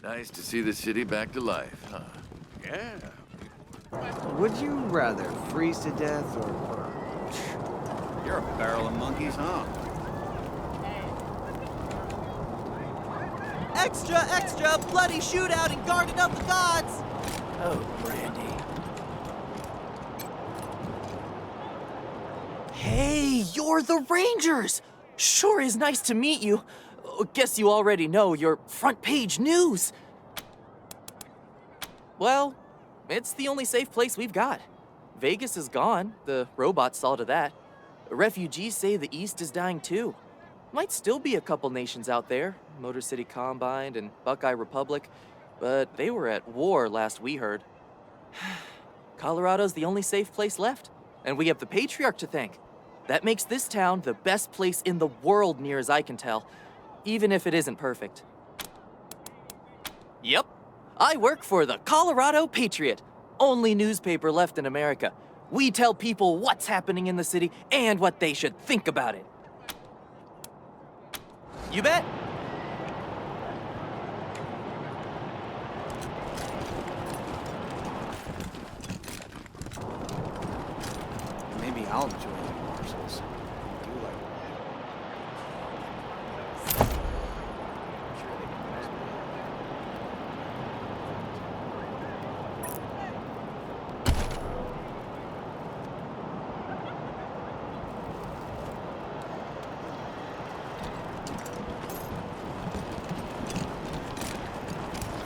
Nice to see the city back to life, huh? Yeah. Would you rather freeze to death or burn? You're a barrel of monkeys, huh? Extra, extra! Bloody shootout in Garden of the Gods! Oh, Brandy. Hey, you're the Rangers! Sure is nice to meet you. Guess you already know your front page news. Well, it's the only safe place we've got. Vegas is gone. The robots saw to that. Refugees say the East is dying too. Might still be a couple nations out there, Motor City Combine and Buckeye Republic, but they were at war last we heard. Colorado's the only safe place left, and we have the Patriarch to thank. That makes this town the best place in the world near as I can tell, even if it isn't perfect. Yep, I work for the Colorado Patriot, only newspaper left in America. We tell people what's happening in the city and what they should think about it. You bet. Maybe I'll enjoy the morsels. I do like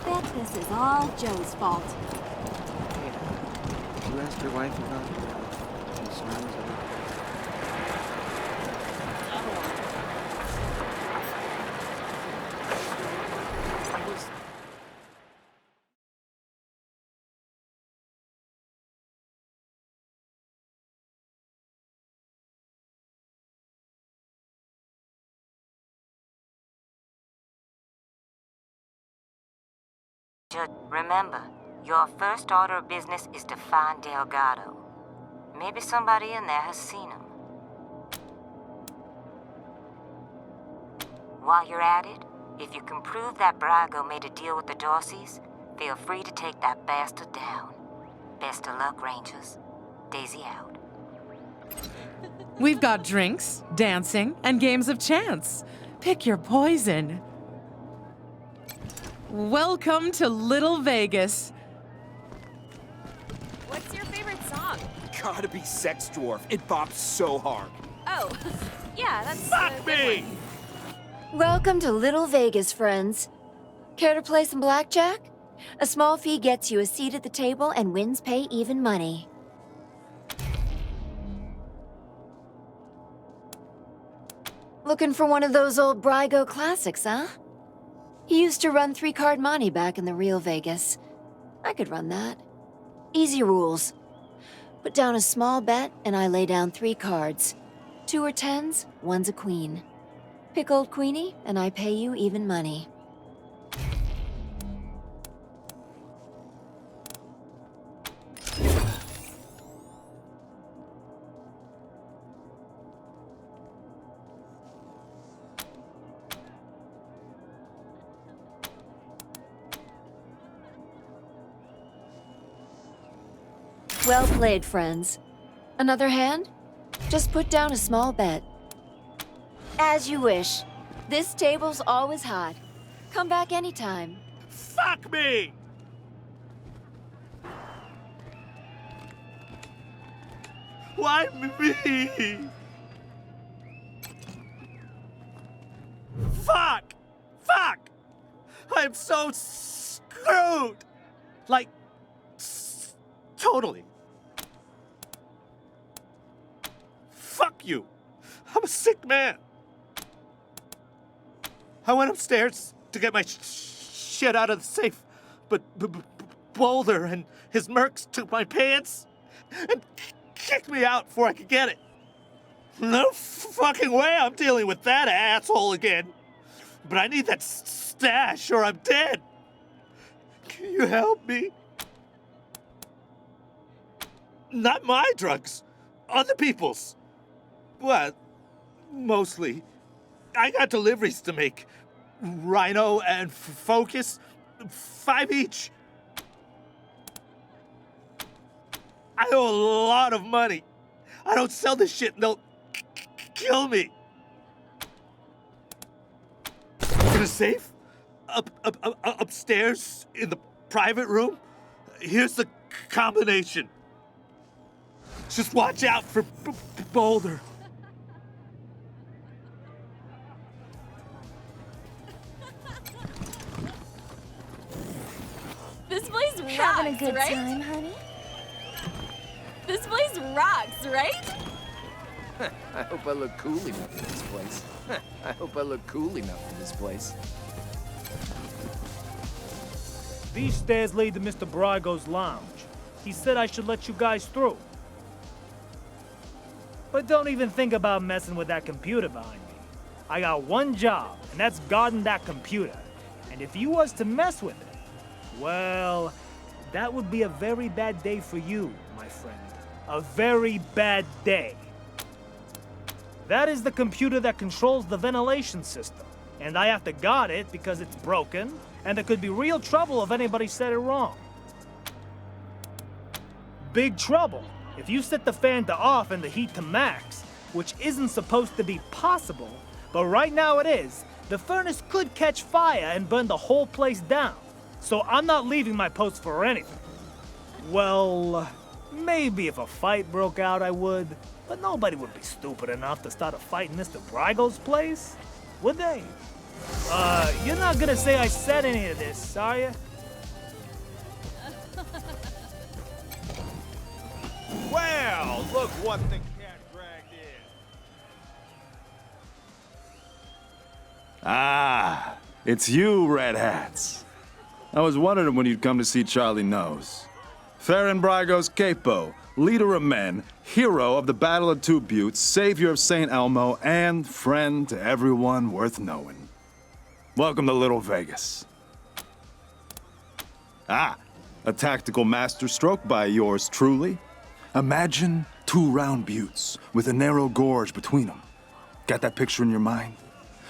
Bet this is all Joe's fault. Hey, did you ask your wife about your concerns? Remember, your first order of business is to find Delgado. Maybe somebody in there has seen him. While you're at it, if you can prove that Brago made a deal with the Dorseys, feel free to take that bastard down. Best of luck, Rangers. Daisy out. We've got drinks, dancing, and games of chance. Pick your poison. Welcome to Little Vegas. What's your favorite song? Gotta be Sex Dwarf. It bops so hard. Oh, yeah, that's Fuck me! Welcome to Little Vegas, friends. Care to play some blackjack? A small fee gets you a seat at the table and wins pay even money. Looking for one of those old Brago classics, huh? He used to run 3-card monte back in the real Vegas. I could run that. Easy rules. Put down a small bet and I lay down 3 cards. 2 are 10s, 1's a queen. Pick old Queenie and I pay you even money. Well played, friends. Another hand? Just put down a small bet. As you wish. This table's always hot. Come back anytime. Fuck me! Why me? Fuck! Fuck! I'm so screwed! Like, totally. Fuck you! I'm a sick man. I went upstairs to get my shit out of the safe, but Boulder and his mercs took my pants and kicked me out before I could get it. No fucking way I'm dealing with that asshole again. But I need that stash or I'm dead. Can you help me? Not my drugs. Other people's. Well, mostly. I got deliveries to make. Rhino and Focus. 5 each. I owe a lot of money. I don't sell this shit and they'll kill me. In a safe? Upstairs in the private room? Here's the combination. Just watch out for Boulder. This place rocks, Having a good right? time, honey? This place rocks, right? I hope I look cool enough for this place. I hope I look cool enough for this place. These stairs lead to Mr. Brago's lounge. He said I should let you guys through. But don't even think about messing with that computer behind me. I got one job, and that's guarding that computer. And if you was to mess with it, well, that would be a very bad day for you, my friend. A very bad day. That is the computer that controls the ventilation system. And I have to guard it because it's broken, and there could be real trouble if anybody said it wrong. Big trouble if you set the fan to off and the heat to max, which isn't supposed to be possible, but right now it is. The furnace could catch fire and burn the whole place down. So I'm not leaving my post for anything. Well, maybe if a fight broke out I would, but nobody would be stupid enough to start a fight in Mr. Brygo's place, would they? You're not gonna say I said any of this, are you? Well, look what the cat dragged in. Ah, it's you, Red Hats. I was wondering when you'd come to see Charlie Knows. Farron Brago's capo, leader of men, hero of the Battle of Two Buttes, savior of St. Elmo, and friend to everyone worth knowing. Welcome to Little Vegas. Ah, a tactical masterstroke by yours truly. Imagine 2 round buttes with a narrow gorge between them. Got that picture in your mind?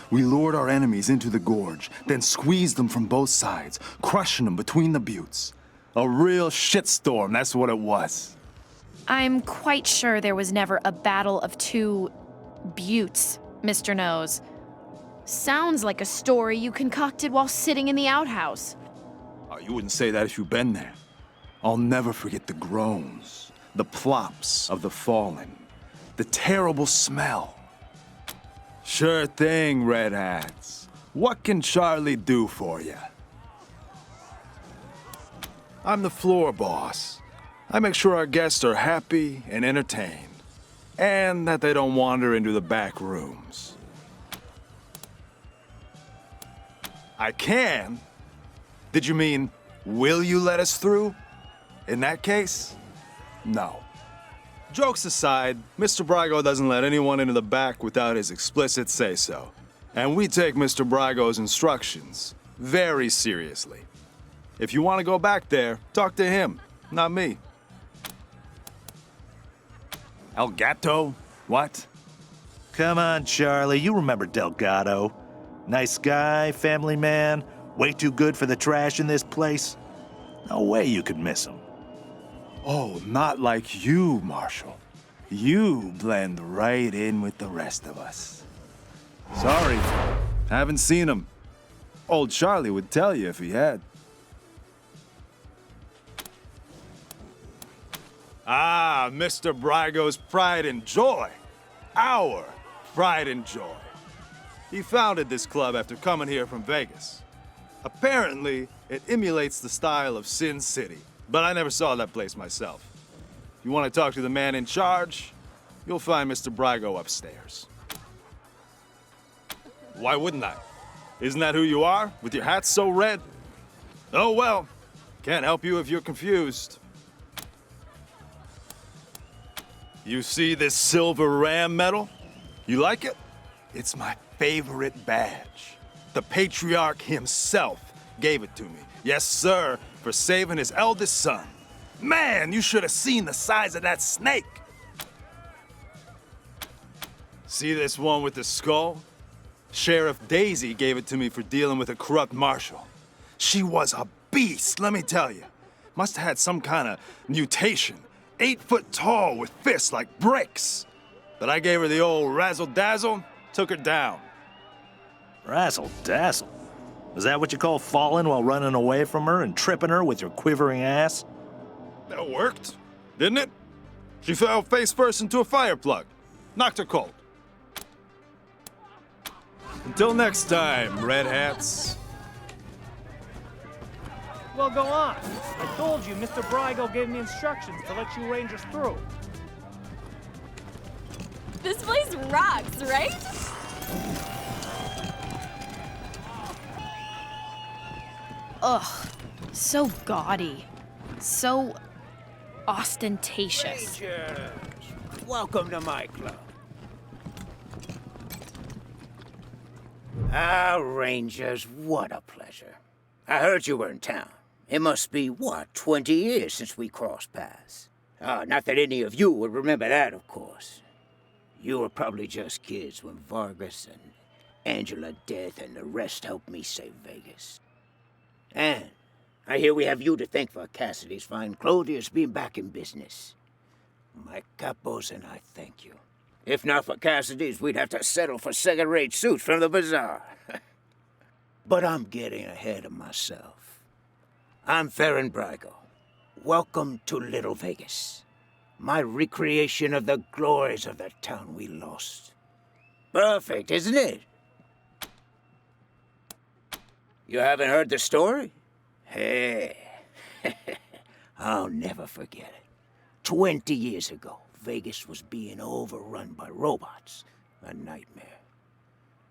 We lured our enemies into the gorge, then squeezed them from both sides, crushing them between the buttes. A real shitstorm, that's what it was. I'm quite sure there was never a battle of 2 buttes, Mr. Nose. Sounds like a story you concocted while sitting in the outhouse. Oh, you wouldn't say that if you'd been there. I'll never forget the groans, the plops of the fallen, the terrible smell. Sure thing, Red Hats. What can Charlie do for you? I'm the floor boss. I make sure our guests are happy and entertained, and that they don't wander into the back rooms. I can? Did you mean, will you let us through? In that case, no. Jokes aside, Mr. Brago doesn't let anyone into the back without his explicit say-so. And we take Mr. Brago's instructions very seriously. If you want to go back there, talk to him, not me. El Gato? What? Come on, Charlie. You remember Delgado. Nice guy, family man, way too good for the trash in this place. No way you could miss him. Oh, not like you, Marshall. You blend right in with the rest of us. Sorry, haven't seen him. Old Charlie would tell you if he had. Ah, Mr. Brago's pride and joy. Our pride and joy. He founded this club after coming here from Vegas. Apparently, it emulates the style of Sin City, but I never saw that place myself. If you want to talk to the man in charge, you'll find Mr. Brago upstairs. Why wouldn't I? Isn't that who you are, with your hat so red? Oh well, can't help you if you're confused. You see this silver ram medal? You like it? It's my favorite badge. The patriarch himself gave it to me. Yes, sir, for saving his eldest son. Man, you should have seen the size of that snake. See this one with the skull? Sheriff Daisy gave it to me for dealing with a corrupt marshal. She was a beast, let me tell you. Must have had some kind of mutation. 8 foot tall with fists like bricks. But I gave her the old razzle-dazzle, took her down. Razzle-dazzle? Is that what you call falling while running away from her and tripping her with your quivering ass? That worked, didn't it? She fell face first into a fire plug. Knocked her cold. Until next time, Red Hats. Well, go on. I told you Mr. Brygo gave me instructions to let you Rangers through. This place rocks, right? Ugh, so gaudy. So ostentatious. Rangers, welcome to my club. Ah, Rangers, what a pleasure. I heard you were in town. It must be, what, 20 years since we crossed paths? Not that any of you would remember that, of course. You were probably just kids when Vargas and Angela Death and the rest helped me save Vegas. And I hear we have you to thank for Cassidy's fine clothiers being back in business. My capos and I thank you. If not for Cassidy's, we'd have to settle for second-rate suits from the bazaar. But I'm getting ahead of myself. I'm Farron Brygo. Welcome to Little Vegas. My recreation of the glories of the town we lost. Perfect, isn't it? You haven't heard the story? Hey, I'll never forget it. 20 years ago, Vegas was being overrun by robots. A nightmare.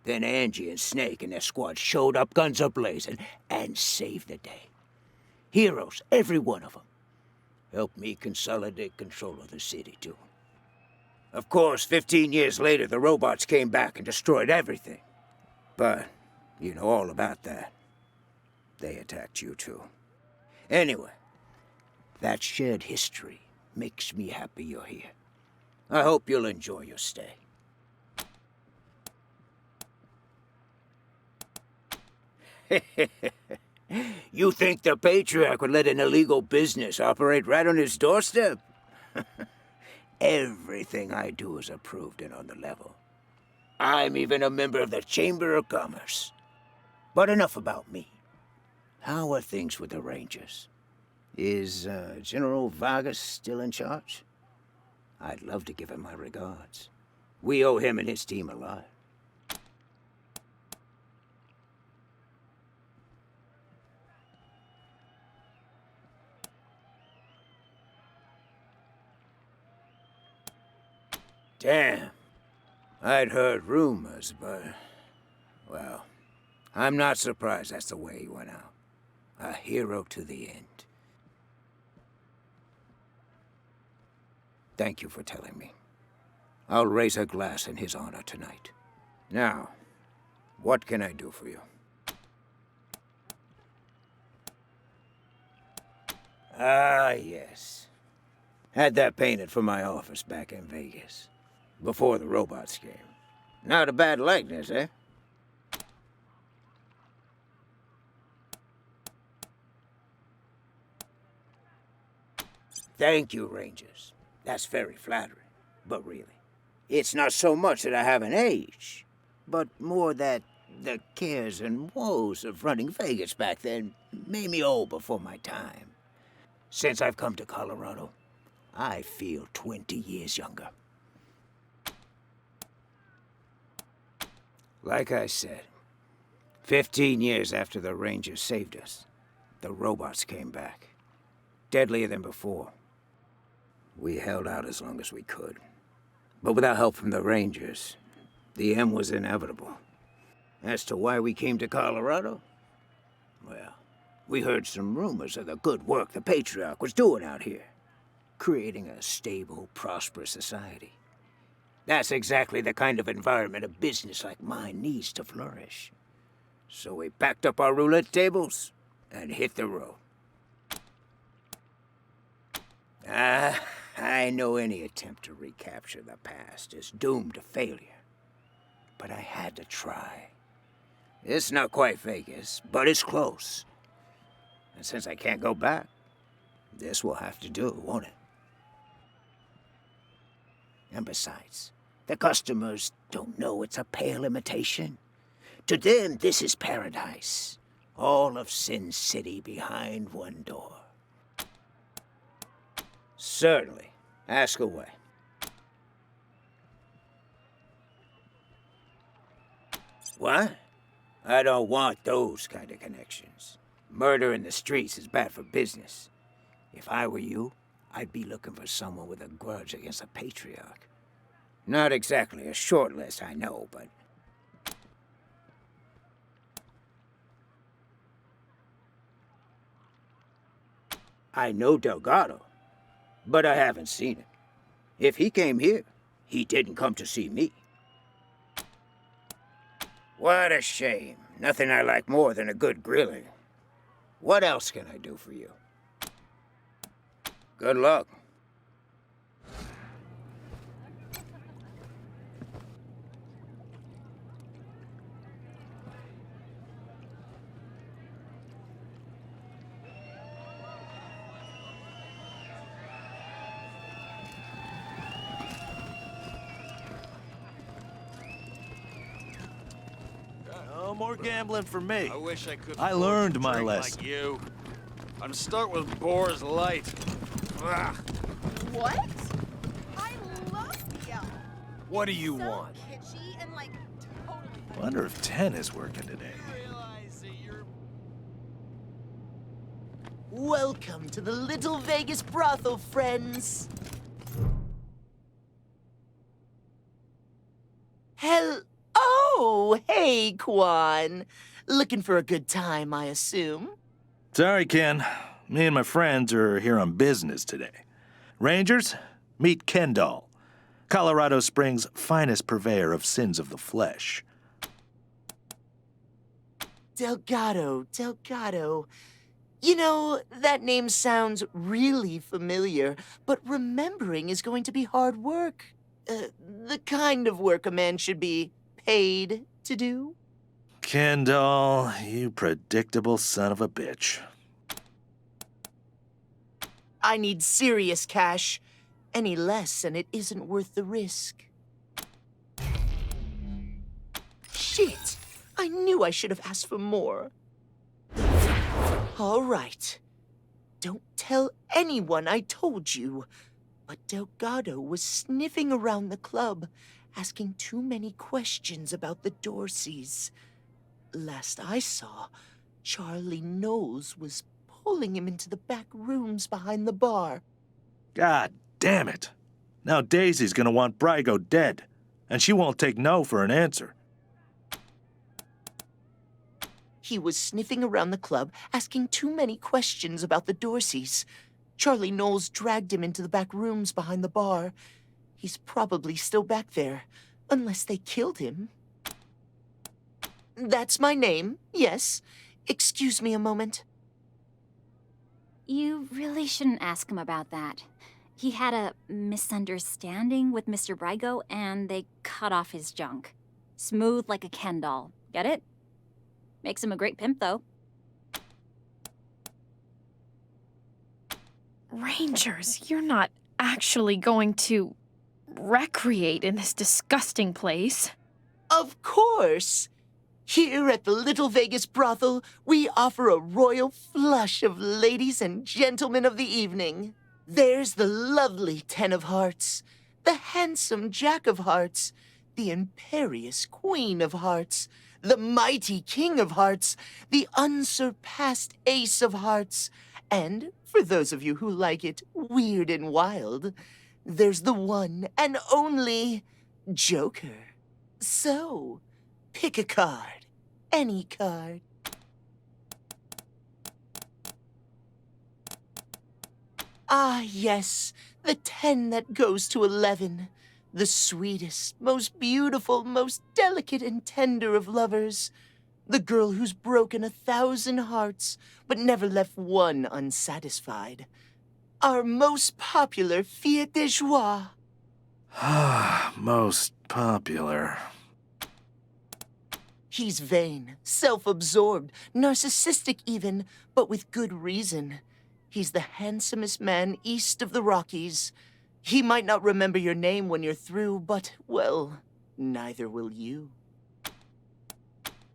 Then Angie and Snake and their squad showed up, guns a-blazing, and saved the day. Heroes, every one of them. Helped me consolidate control of the city, too. Of course, 15 years later, the robots came back and destroyed everything. But you know all about that. They attacked you, too. Anyway, that shared history makes me happy you're here. I hope you'll enjoy your stay. You think the Patriarch would let an illegal business operate right on his doorstep? Everything I do is approved and on the level. I'm even a member of the Chamber of Commerce. But enough about me. How are things with the Rangers? Is General Vargas still in charge? I'd love to give him my regards. We owe him and his team a lot. Damn. I'd heard rumors, but... well, I'm not surprised that's the way he went out. A hero to the end. Thank you for telling me. I'll raise a glass in his honor tonight. Now, what can I do for you? Ah, yes. Had that painted for my office back in Vegas. Before the robots came. Not a bad likeness, eh? Thank you, Rangers. That's very flattering. But really, it's not so much that I haven't aged, but more that the cares and woes of running Vegas back then made me old before my time. Since I've come to Colorado, I feel 20 years younger. Like I said, 15 years after the Rangers saved us, the robots came back. Deadlier than before. We held out as long as we could. But without help from the Rangers, the end was inevitable. As to why we came to Colorado? Well, we heard some rumors of the good work the Patriarch was doing out here. Creating a stable, prosperous society. That's exactly the kind of environment a business like mine needs to flourish. So we packed up our roulette tables and hit the road. I know any attempt to recapture the past is doomed to failure. But I had to try. It's not quite Vegas, but it's close. And since I can't go back, this will have to do, won't it? And besides, the customers don't know it's a pale imitation. To them, this is paradise. All of Sin City behind one door. Certainly. Ask away. What? I don't want those kind of connections. Murder in the streets is bad for business. If I were you, I'd be looking for someone with a grudge against a patriarch. Not exactly a short list, I know, but... I know Delgado, but I haven't seen him. If he came here, he didn't come to see me. What a shame. Nothing I like more than a good grilling. What else can I do for you? Good luck. No more gambling for me. I wish I could. I learned my lesson. Like you. I'm stuck with Boar's Light. Ugh. What? I love the elf. What do you want? Kitschy and like totally. Wonder if 10 is working today. Welcome to the Little Vegas brothel, friends. Oh, hey, Quan. Looking for a good time, I assume? Sorry, Ken. Me and my friends are here on business today. Rangers, meet Kendall, Colorado Springs' finest purveyor of sins of the flesh. Delgado. You know, that name sounds really familiar, but remembering is going to be hard work. The kind of work a man should be paid to do. Kendall, you predictable son of a bitch. I need serious cash. Any less, and it isn't worth the risk. Shit! I knew I should have asked for more. All right. Don't tell anyone I told you. But Delgado was sniffing around the club, asking too many questions about the Dorseys. Last I saw, Charlie Knowles was pulling him into the back rooms behind the bar. God damn it. Now Daisy's gonna want Brygo dead, and she won't take no for an answer. He was sniffing around the club, asking too many questions about the Dorseys. Charlie Knowles dragged him into the back rooms behind the bar. He's probably still back there, unless they killed him. That's my name, yes. Excuse me a moment. You really shouldn't ask him about that. He had a misunderstanding with Mr. Brygo, and they cut off his junk. Smooth like a Ken doll. Get it? Makes him a great pimp, though. Rangers, you're not actually going to recreate in this disgusting place. Of course. Here at the Little Vegas brothel, we offer a royal flush of ladies and gentlemen of the evening. There's the lovely Ten of Hearts, the handsome Jack of Hearts, the imperious Queen of Hearts, the mighty King of Hearts, the unsurpassed Ace of Hearts, and, for those of you who like it weird and wild, there's the one and only Joker. So, pick a card. Any card. Ah, yes, the 10 that goes to 11. The sweetest, most beautiful, most delicate and tender of lovers. The girl who's broken 1,000 hearts, but never left one unsatisfied. Our most popular fille de joie. Most popular. He's vain, self-absorbed, narcissistic even, but with good reason. He's the handsomest man east of the Rockies. He might not remember your name when you're through, but, well, neither will you.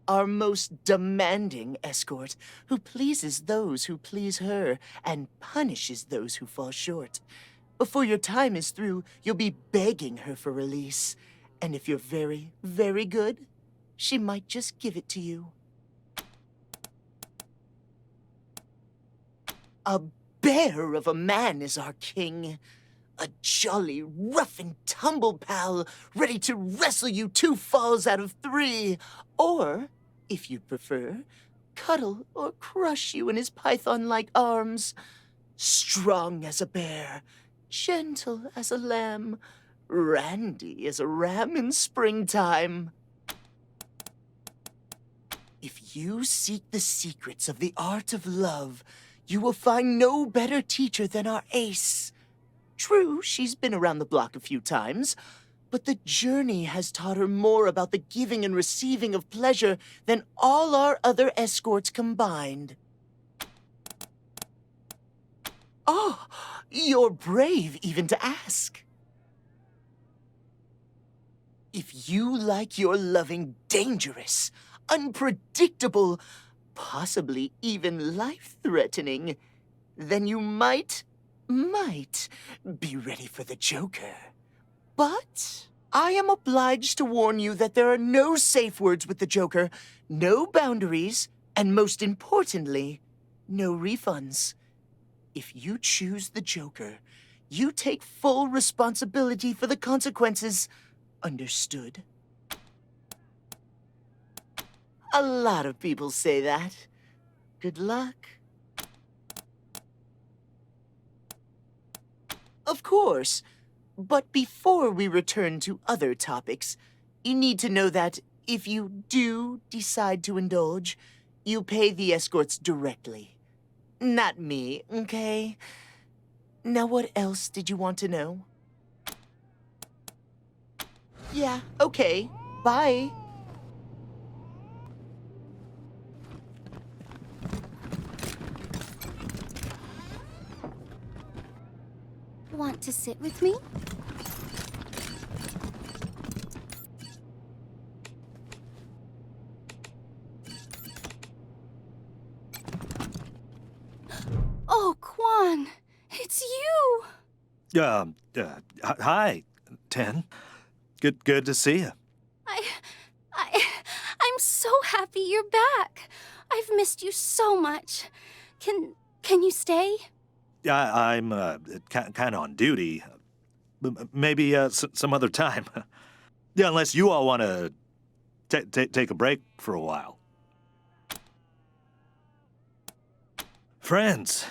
Our most demanding escort, who pleases those who please her and punishes those who fall short. Before your time is through, you'll be begging her for release. And if you're very, very good, she might just give it to you. A bear of a man is our king. A jolly, rough-and-tumble pal, ready to wrestle you 2 falls out of 3. Or, if you prefer, cuddle or crush you in his python-like arms. Strong as a bear, gentle as a lamb, randy as a ram in springtime. If you seek the secrets of the art of love, you will find no better teacher than our ace. True, she's been around the block a few times, but the journey has taught her more about the giving and receiving of pleasure than all our other escorts combined. Oh, you're brave even to ask. If you like your loving dangerous, unpredictable, possibly even life-threatening, then you might be ready for the Joker. But I am obliged to warn you that there are no safe words with the Joker, no boundaries, and most importantly, no refunds. If you choose the Joker, you take full responsibility for the consequences. Understood? A lot of people say that. Good luck. Of course. But before we return to other topics, you need to know that if you do decide to indulge, you pay the escorts directly. Not me, okay? Now what else did you want to know? Yeah, okay. Bye. Want to sit with me? Oh, Quan, it's you! Hi, Ten. Good to see you. I'm so happy you're back. I've missed you so much. Can you stay? I'm kind of on duty. Maybe some other time. Yeah, unless you all want to take a break for a while. Friends.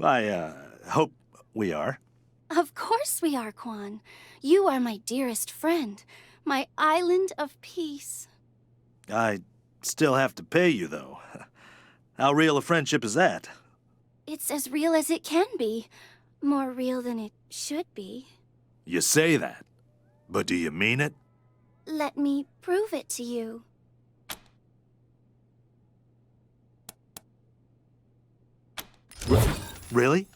I hope we are. Of course we are, Quan. You are my dearest friend, my island of peace. I still have to pay you, though. How real a friendship is that? It's as real as it can be. More real than it should be. You say that, but do you mean it? Let me prove it to you. Really?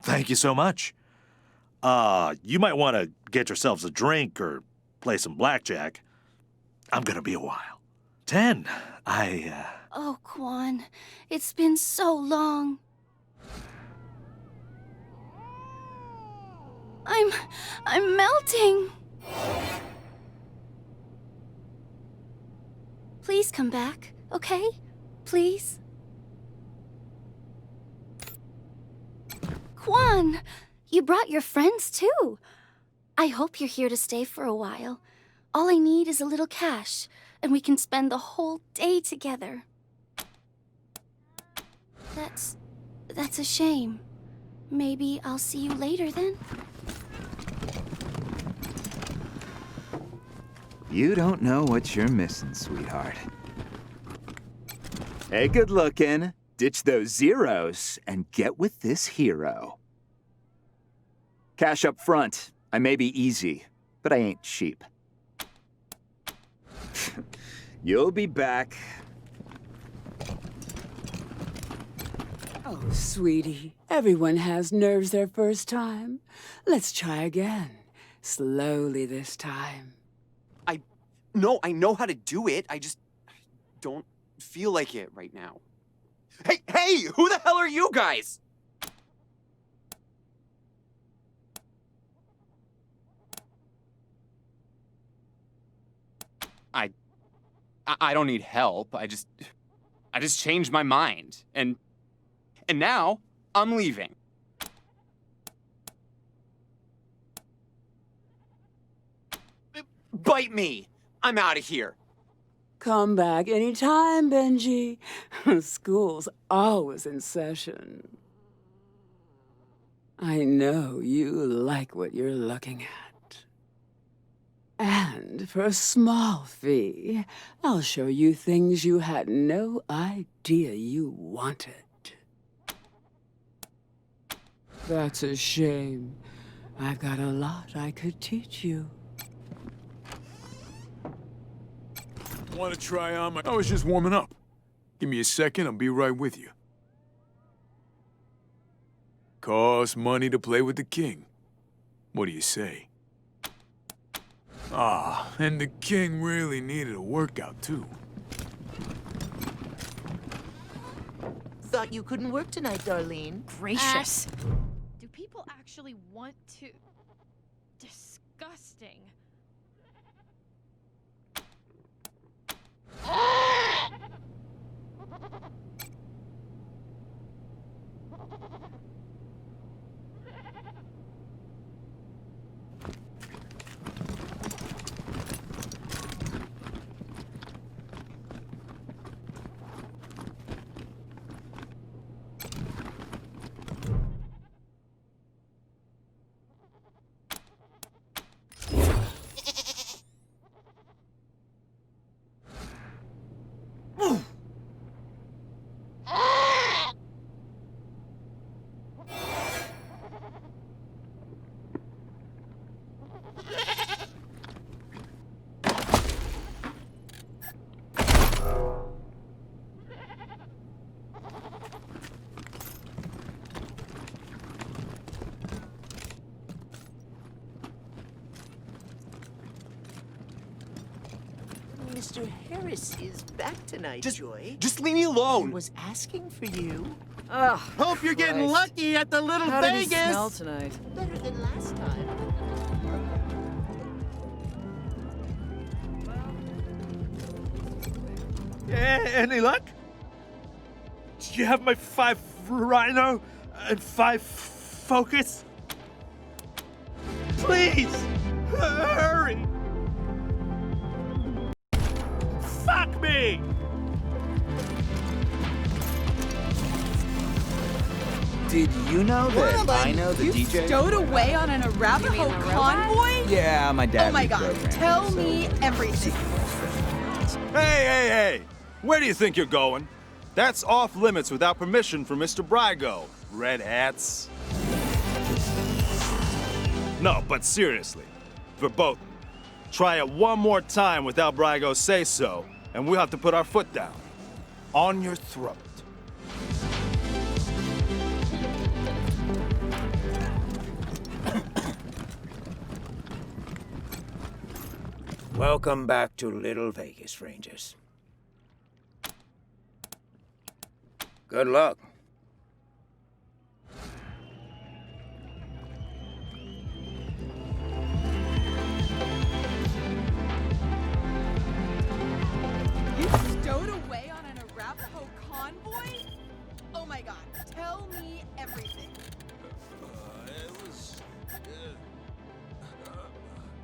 Thank you so much. You might want to get yourselves a drink or play some blackjack. I'm gonna be a while. 10, Oh, Quan, it's been so long. I'm melting. Please come back, okay? Please? Quan, you brought your friends too. I hope you're here to stay for a while. All I need is a little cash, and we can spend the whole day together. That's a shame. Maybe I'll see you later then? You don't know what you're missing, sweetheart. Hey, good looking. Ditch those zeros and get with this hero. Cash up front. I may be easy, but I ain't cheap. You'll be back. Oh, sweetie, everyone has nerves their first time. Let's try again. Slowly this time. No, I know how to do it. I just don't feel like it right now. Hey, who the hell are you guys? I don't need help. I just changed my mind. And now I'm leaving. Bite me. I'm out of here. Come back anytime, Benji. School's always in session. I know you like what you're looking at. And for a small fee, I'll show you things you had no idea you wanted. That's a shame. I've got a lot I could teach you. Want to try on my... I was just warming up. Give me a second, I'll be right with you. Costs money to play with the king. What do you say? Ah, and the king really needed a workout, too. Thought you couldn't work tonight, Darlene. Gracious. Do people actually want to... Disgusting. Mr. Harris is back tonight, Joy. Just leave me alone. He was asking for you. Ugh, hope you're getting lucky at the Little How Vegas. did he smell tonight? Better than last time. Any luck? Do you have my 5 rhino and 5 focus? Please, hurry! Fuck me! Did you know that I know the you DJ? stowed away on an Arapaho convoy? Yeah, my dad. Oh my god, reprogrammed tell it, so- me everything. Hey! Where do you think you're going? That's off limits without permission from Mr. Brygo, red hats. No, but seriously, verboten. Try it one more time without Brygo's say-so, and we'll have to put our foot down. On your throat. Welcome back to Little Vegas, Rangers. Good luck. You stowed away on an Arapaho convoy? Oh my god, tell me everything.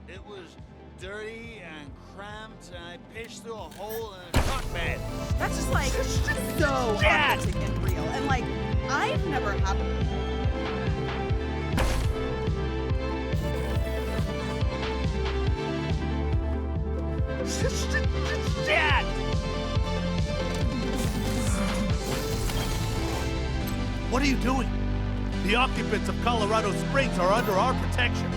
It was dirty and cramped, and I pitched through a hole in a truck bed. That's just like so authentic and real. And like, I've never had Dad! What are you doing? The occupants of Colorado Springs are under our protection.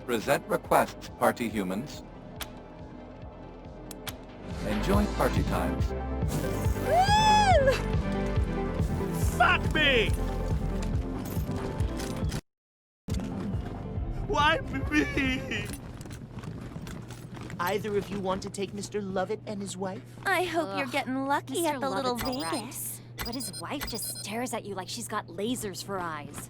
Present request, party humans. Enjoy party times. Fuck me! Why me? Either of you want to take Mr. Lovett and his wife? I hope you're getting lucky Mr. at the little Lovett's all right. Vegas. But his wife just stares at you like she's got lasers for eyes.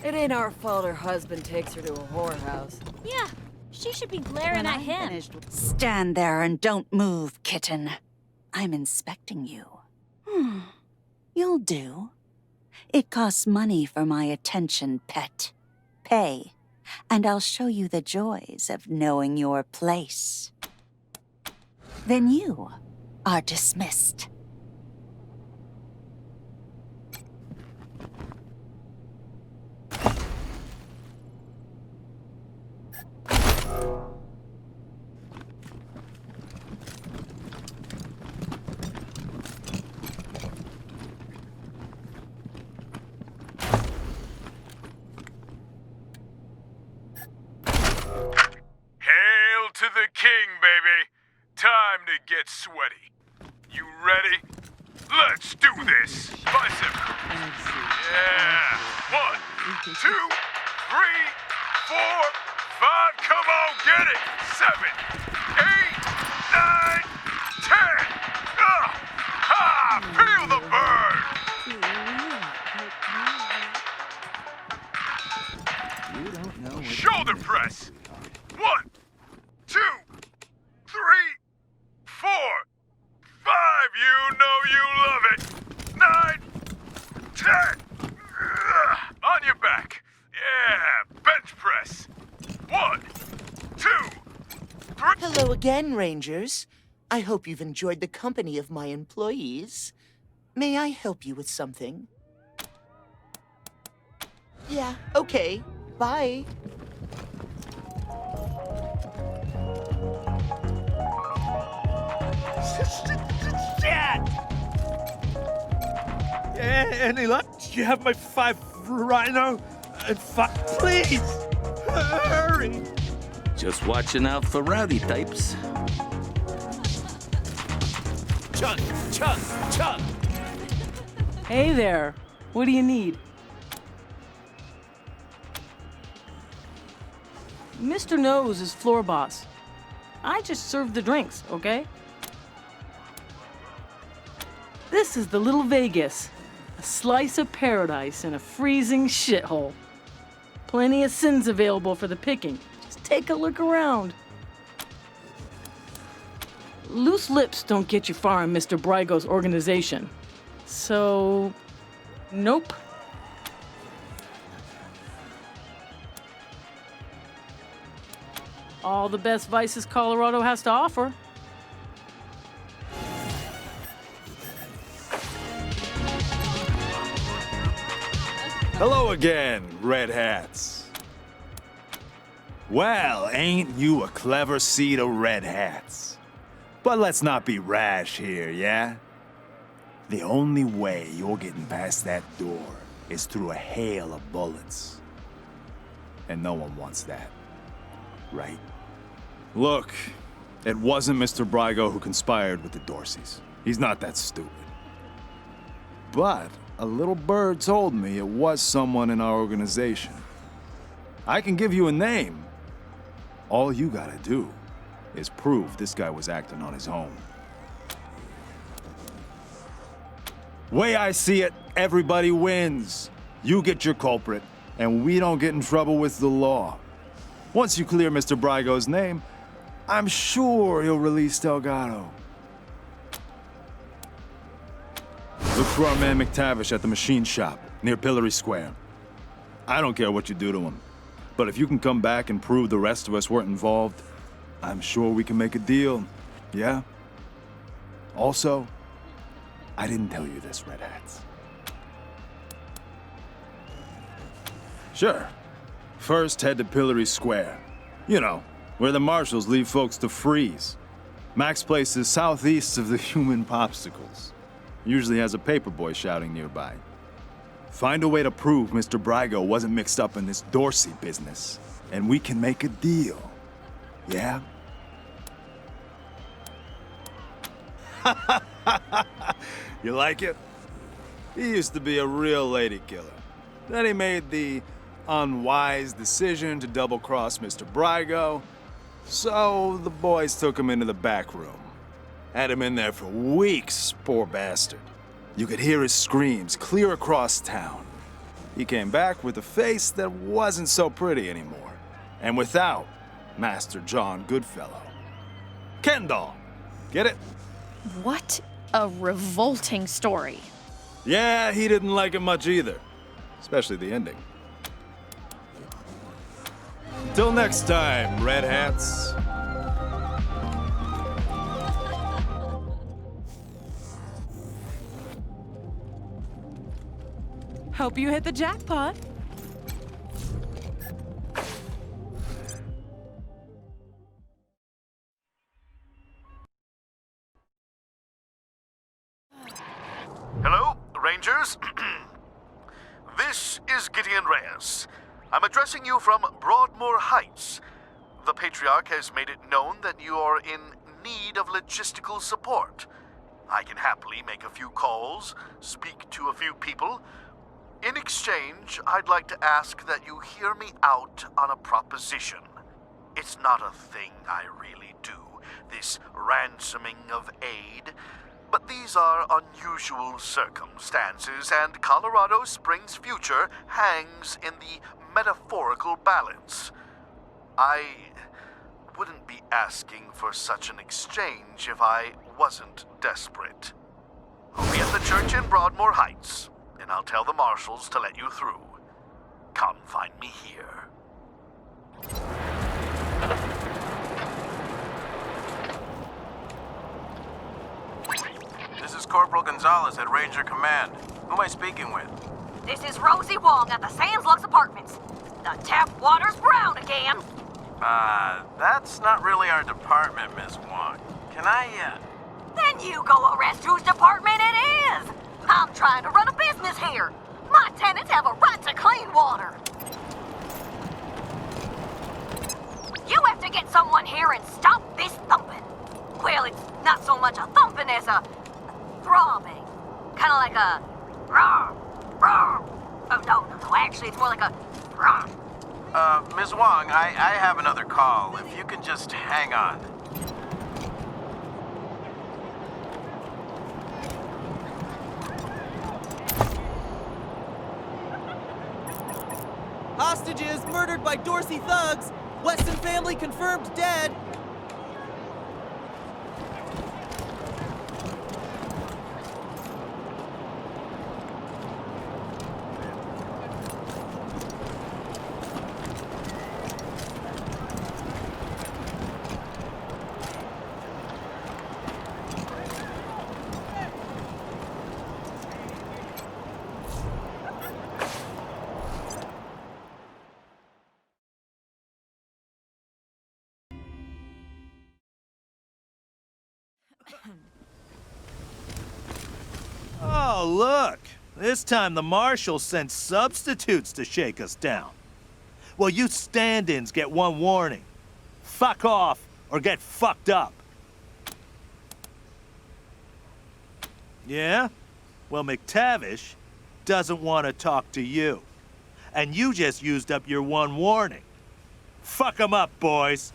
It ain't our fault her husband takes her to a whorehouse. Yeah, she should be glaring at him. Stand there and don't move, kitten. I'm inspecting you. You'll do. It costs money for my attention, pet. Pay, and I'll show you the joys of knowing your place. Then you are dismissed. Hail to the king, baby. Time to get sweaty. You ready? Let's do this. Bicep. Yeah. 1, 2, 3, 4, 5. Come on, get it. 7, 8, 9, 10. Ha! Feel the burn. Shoulder press. 1, 2, 3, 4, 5. You know you love it. 9, 10. On your back. Yeah, bench press. 1, 2, 3. Hello again, Rangers. I hope you've enjoyed the company of my employees. May I help you with something? Yeah, okay. Bye. Shit! Any luck? Do you have my 5 rhino? And fuck, please! Hurry! Just watching out for rowdy types. Chug, chug, chug! Hey there. What do you need? Mr. Nose is floor boss. I just serve the drinks, okay? This is the Little Vegas, a slice of paradise in a freezing shithole. Plenty of sins available for the picking. Just take a look around. Loose lips don't get you far in Mr. Brygo's organization. So, nope. All the best vices Colorado has to offer. Hello again, red hats. Well, ain't you a clever seed of red hats? But let's not be rash here, yeah? The only way you're getting past that door is through a hail of bullets. And no one wants that, right? Look, it wasn't Mr. Brygo who conspired with the Dorseys. He's not that stupid. But a little bird told me it was someone in our organization. I can give you a name. All you gotta do is prove this guy was acting on his own. Way I see it, everybody wins. You get your culprit, and we don't get in trouble with the law. Once you clear Mr. Brygo's name, I'm sure he'll release Delgado. Look for our man McTavish at the machine shop, near Pillory Square. I don't care what you do to him, but if you can come back and prove the rest of us weren't involved, I'm sure we can make a deal, yeah? Also, I didn't tell you this, Red Hats. Sure. First, head to Pillory Square. You know, where the marshals leave folks to freeze. Mac's place is southeast of the human popsicles. Usually has a paperboy shouting nearby. Find a way to prove Mr. Brygo wasn't mixed up in this Dorsey business. and we can make a deal. Yeah? You like it? He used to be a real lady killer. Then he made the unwise decision to double-cross Mr. Brygo, so the boys took him into the back room. Had him in there for weeks, poor bastard. You could hear his screams clear across town. He came back with a face that wasn't so pretty anymore, and without Master John Goodfellow. Kendall! Get it? What a revolting story. Yeah, he didn't like it much either. Especially the ending. Till next time, Red Hats. Hope you hit the jackpot. Hello, Rangers. This is Gideon Reyes. I'm addressing you from Broadmoor Heights. The Patriarch has made it known that you are in need of logistical support. I can happily make a few calls, speak to a few people. In exchange, I'd like to ask that you hear me out on a proposition. It's not a thing I really do, this ransoming of aid. But these are unusual circumstances, and Colorado Springs' future hangs in the metaphorical balance. I wouldn't be asking for such an exchange if I wasn't desperate. I'll be at the church in Broadmoor Heights, and I'll tell the marshals to let you through. Come find me here. This is Corporal Gonzalez at Ranger Command. Who am I speaking with? This is Rosie Wong at the Sands Lux Apartments. The tap water's brown again. That's not really our department, Miss Wong. Can I, Then you go arrest whose department it is. I'm trying to run a business here. My tenants have a right to clean water. You have to get someone here and stop this thumping. Well, it's not so much a thumping as a throbbing. Kind of like a rawr, rawr. Oh, no, actually, it's more like a rawr. Ms. Wong, I have another call. If you can just hang on. Hostages murdered by Dorsey thugs. Weston family confirmed dead. Oh, look. This time the marshals sent substitutes to shake us down. Well, you stand-ins get one warning. Fuck off or get fucked up. Yeah? Well, McTavish doesn't want to talk to you. And you just used up your one warning. Fuck 'em up, boys.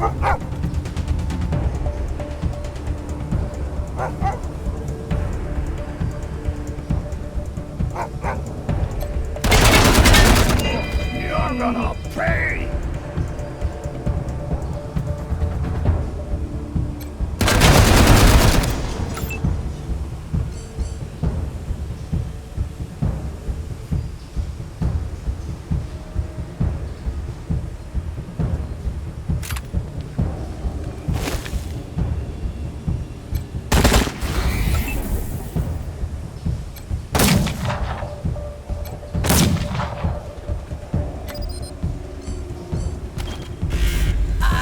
You're gonna pay!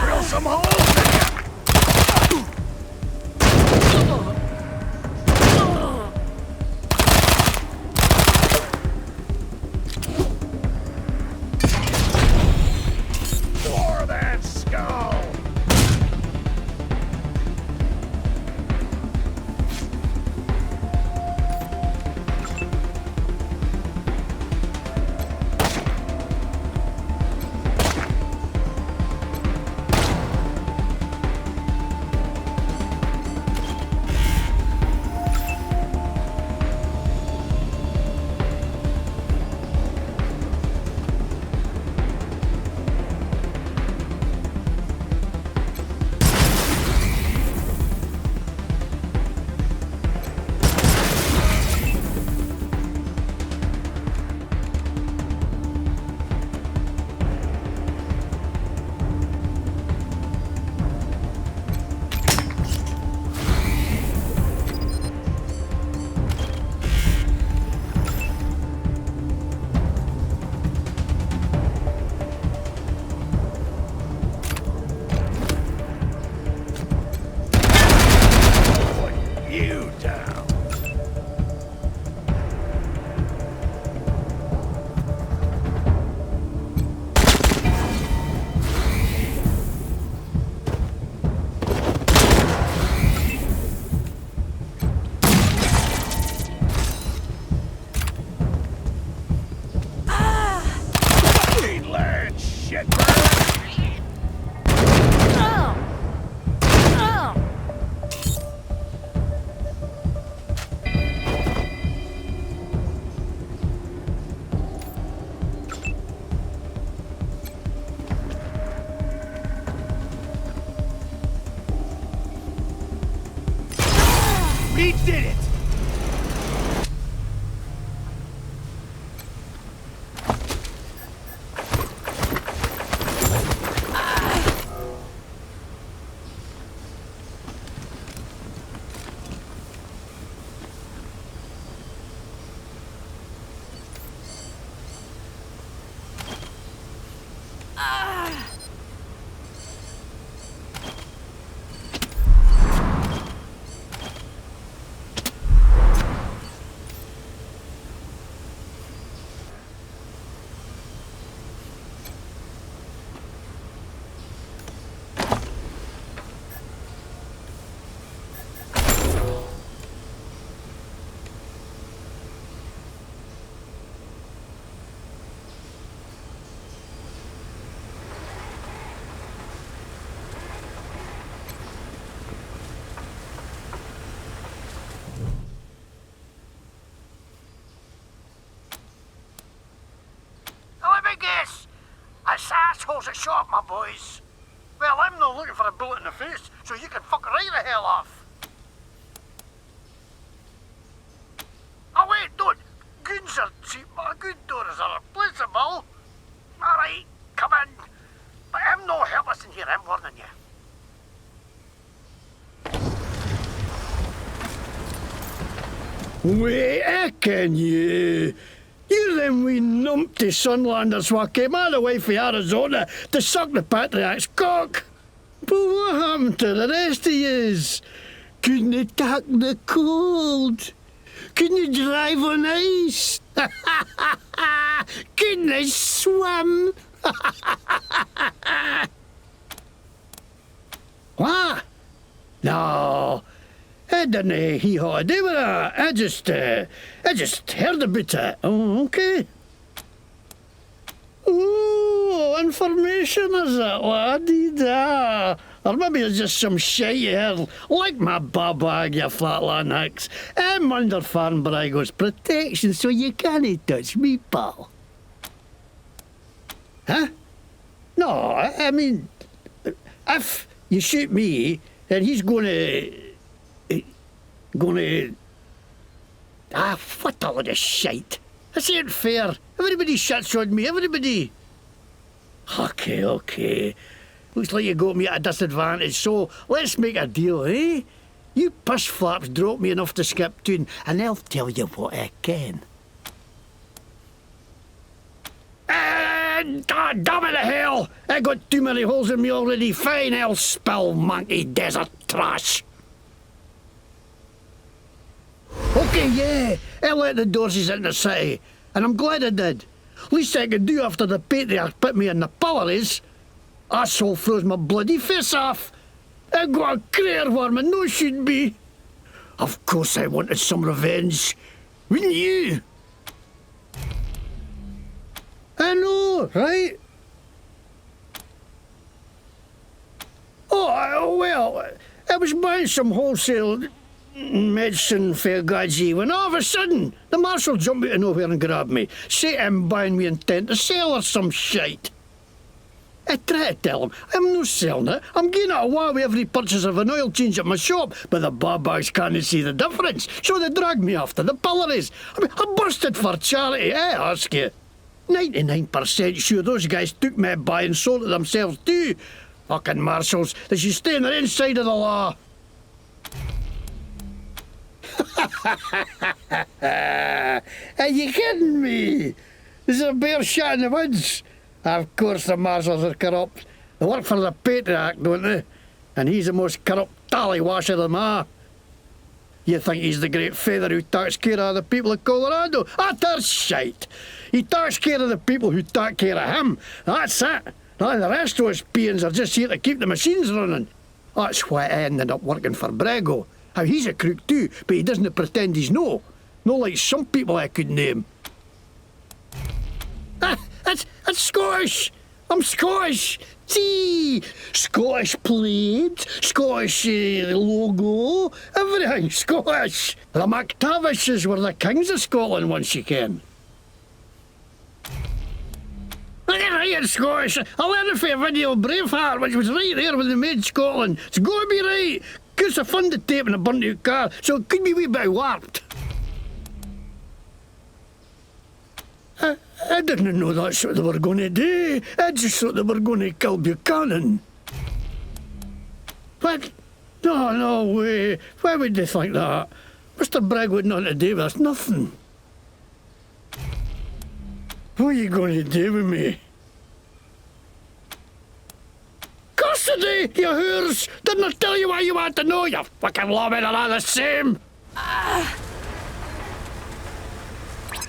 Drill some holes in ya! For that skull! You down. Greenland shitbird! We did it! Let me guess. Assholes at shop, my boys. Well, I'm not looking for a bullet in the face, so you can fuck right the hell off. Oh wait, don't. Goons are cheap, but good doors are replaceable. Alright, come in. But I'm no helpless in here, I'm warning you. Wait a can you? You them wee numpty Sunlanders what came all the way from Arizona to suck the Patriarch's cock. But what happened to the rest of yous? Couldn't you tack the cold? Couldn't you drive on ice? Couldn't you swim? What? No. I didn't hee-haw a day with that. I just heard about it. Oh, okay. Oh, information, is it, laddie? Da. Or maybe it's just some shite you heard, like my bag, you flatland hicks. I'm under Farnbrago's protection, so you can't touch me, pal. Huh? No, I mean, if you shoot me, then he's gonna... what a lot of shite. This ain't fair. Everybody shits on me, everybody. Okay. Looks like you got me at a disadvantage, so let's make a deal, eh? You push flaps drop me enough to skip toon, and I'll tell you what I can. God damn it to hell! I got too many holes in me already. Fine, I'll spill monkey desert trash. Okay, yeah, I let the Dorseys into the city, and I'm glad I did. Least I could do after the patriarch put me in the pillories. Asshole froze my bloody face off. I got a crater worm and no should be. Of course I wanted some revenge. Wouldn't you? I know, right? Oh, well, I was buying some wholesale medicine for Gaji when all of a sudden the marshal jumped out of nowhere and grabbed me. Say I'm buying me intent to sell or some shite. I try to tell him I'm no selling it. I'm getting it away with every purchase of an oil change at my shop, but the bags can't see the difference, so they dragged me off to the pillories. I mean, I busted for charity, I ask you. 99% sure those guys took me by and sold it themselves too. Fucking marshals, they should stay on their inside of the law. Are you kidding me? This is a bear shot in the woods. Of course the marshals are corrupt. They work for the patriarch, don't they? And he's the most corrupt tallywasher of them all. You think he's the great feather who takes care of the people of Colorado? Utter shite! He takes care of the people who take care of him. That's it. And the rest of us peons are just here to keep the machines running. That's why I ended up working for Brago. How he's a crook too, but he doesn't pretend he's no. No like some people I could name. That's Scottish! I'm Scottish! See! Scottish plaid, Scottish logo, everything Scottish! The McTavishes were the kings of Scotland once you can. Right, Scottish. I learned it from a video of Braveheart, which was right there when they made Scotland. It's got to be right. Because I funded tape in a burnt out car, so it could be a wee bit warped. I didn't know that's what they were going to do. I just thought they were going to kill Buchanan. What? No way. Why would they think that? Mr. Bragg would not to do with us, nothing. What are you going to do with me? Custody, you whores! Didn't I tell you what you want to know, you fucking lawmen are all the same!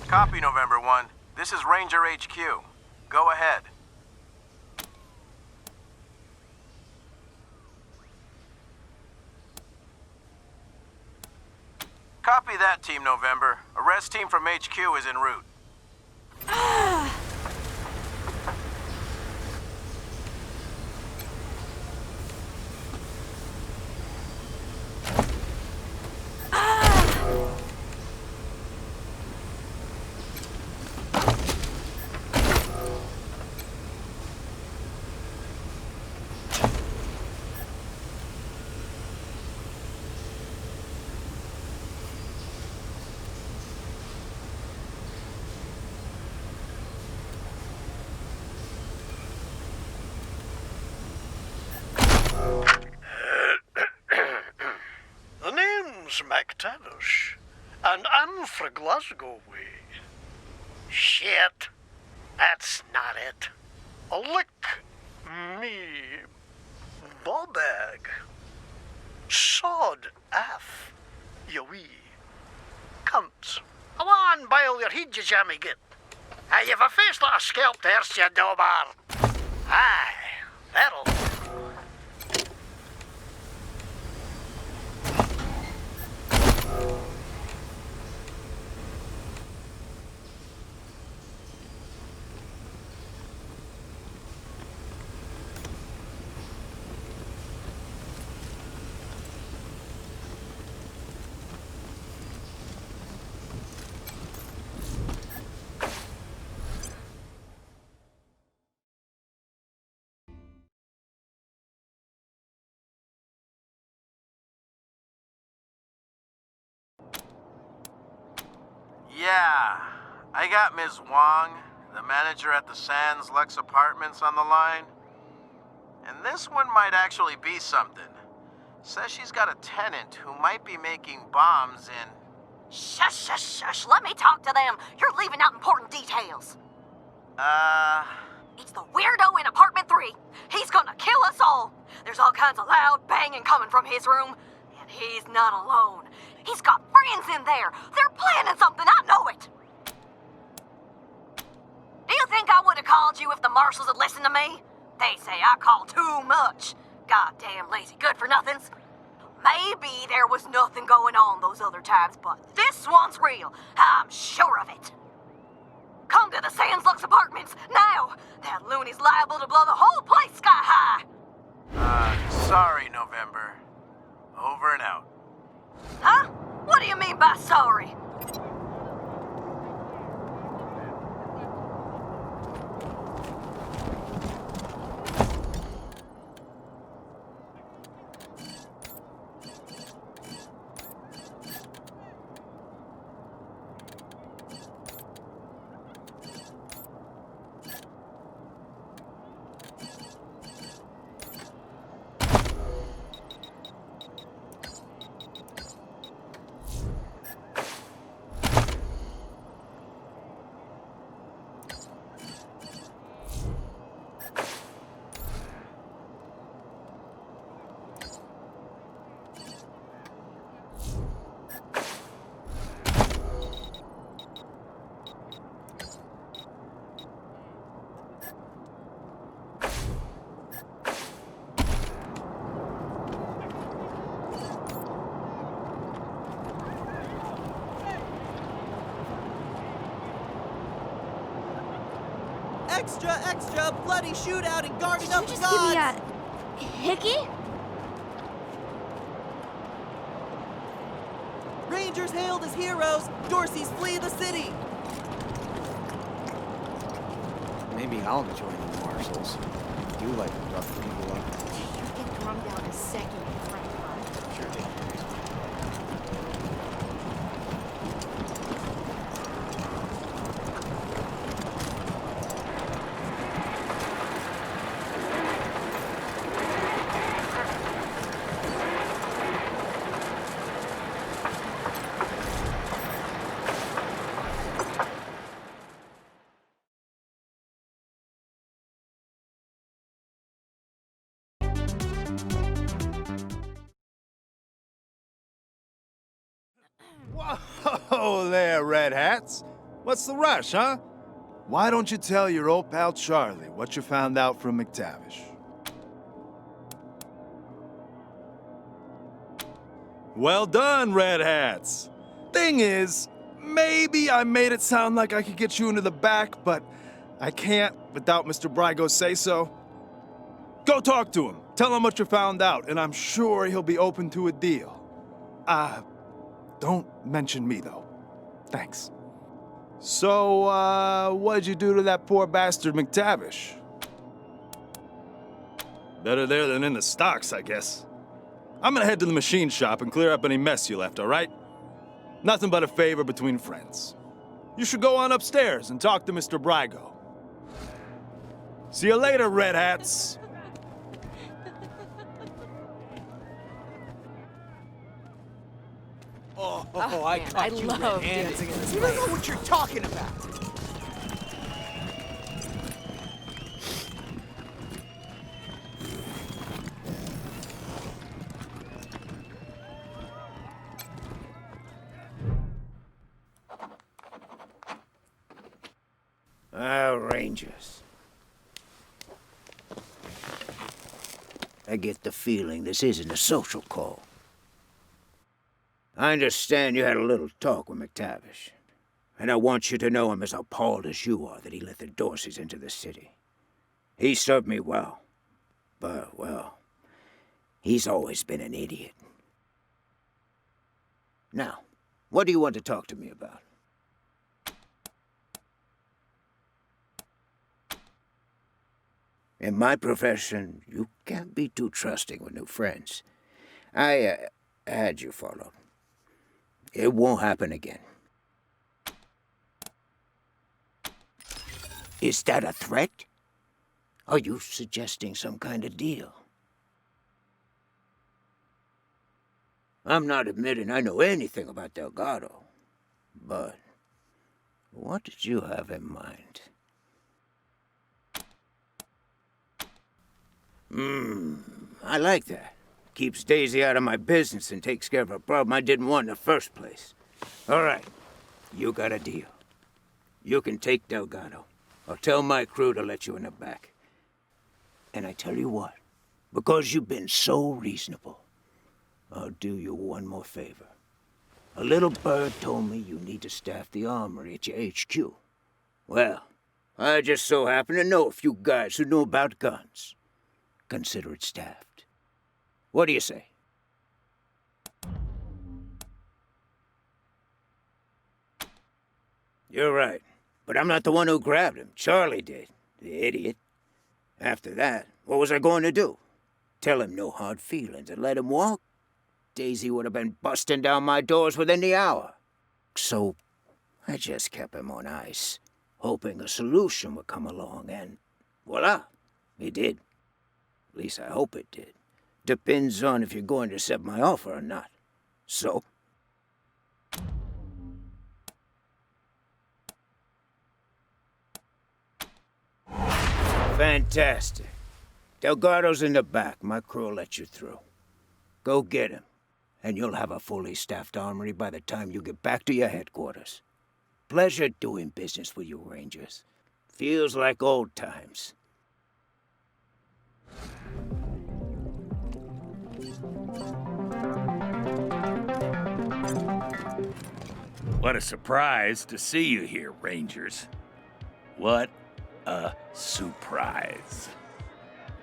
Copy, November 1. This is Ranger HQ. Go ahead. Copy that, Team November. Arrest team from HQ is en route. McTavish, and I'm fra Glasgow way. Shit, that's not it. Lick me ball bag. Sod F, you wee cunt. Come on, bile your head, you jammy git. Hey, you've a face like a scalped horse, you dobar. Aye, that'll. Yeah, I got Ms. Wong, the manager at the Sands Lex Apartments, on the line. And this one might actually be something. Says she's got a tenant who might be making bombs in... Shush, shush, shush. Let me talk to them. You're leaving out important details. It's the weirdo in apartment 3. He's gonna kill us all. There's all kinds of loud banging coming from his room. And he's not alone. He's got friends in there. They're planning something. I know it. Do you think I would have called you if the marshals had listened to me? They say I call too much. Goddamn lazy good-for-nothings. Maybe there was nothing going on those other times, but this one's real. I'm sure of it. Come to the Sands Lux Apartments, now! That loony's liable to blow the whole place sky high! Sorry, November. Over and out. Huh? What do you mean by sorry? Extra, extra, bloody shootout in Garden of the Just Gods! give me a hickey? Rangers hailed as heroes, Dorsey's flee the city! Maybe I'll join the marshals. I do like to rough people up. You get drummed out in a second, Frank. Sure thing. Whoa there, Red Hats. What's the rush, huh? Why don't you tell your old pal Charlie what you found out from McTavish? Well done, Red Hats. Thing is, maybe I made it sound like I could get you into the back, but I can't without Mr. Brygo's say-so. Go talk to him. Tell him what you found out, and I'm sure he'll be open to a deal. Don't mention me, though. Thanks. So, what'd you do to that poor bastard McTavish? Better there than in the stocks, I guess. I'm gonna head to the machine shop and clear up any mess you left, all right? Nothing but a favor between friends. You should go on upstairs and talk to Mr. Brygo. See you later, Red Hats. Oh, I caught you red-handed. You don't know what you're talking about. Rangers. I get the feeling this isn't a social call. I understand you had a little talk with McTavish, and I want you to know I'm as appalled as you are that he let the Dorseys into the city. He served me well, but, well, he's always been an idiot. Now, what do you want to talk to me about? In my profession, you can't be too trusting with new friends. I had you followed. It won't happen again. Is that a threat? Are you suggesting some kind of deal? I'm not admitting I know anything about Delgado, but what did you have in mind? I like that. Keeps Daisy out of my business and takes care of a problem I didn't want in the first place. All right, you got a deal. You can take Delgado. I'll tell my crew to let you in the back. And I tell you what, because you've been so reasonable, I'll do you one more favor. A little bird told me you need to staff the armory at your HQ. Well, I just so happen to know a few guys who know about guns. Consider it staffed. What do you say? You're right, but I'm not the one who grabbed him. Charlie did, the idiot. After that, what was I going to do? Tell him no hard feelings and let him walk? Daisy would have been busting down my doors within the hour. So, I just kept him on ice, hoping a solution would come along, and voila, it did. At least I hope it did. Depends on if you're going to accept my offer or not. So? Fantastic. Delgado's in the back. My crew will let you through. Go get him, and you'll have a fully staffed armory by the time you get back to your headquarters. Pleasure doing business with you, Rangers. Feels like old times. What a surprise to see you here, Rangers. What a surprise.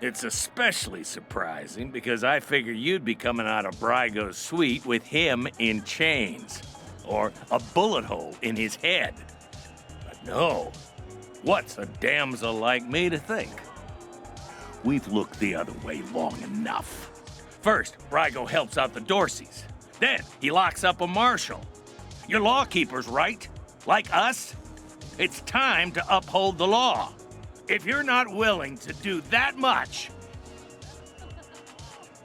It's especially surprising because I figure you'd be coming out of Brygo's suite with him in chains, or a bullet hole in his head. But no, what's a damsel like me to think? We've looked the other way long enough. First, Brygo helps out the Dorseys. Then, he locks up a marshal. You're lawkeepers, right? Like us? It's time to uphold the law. If you're not willing to do that much...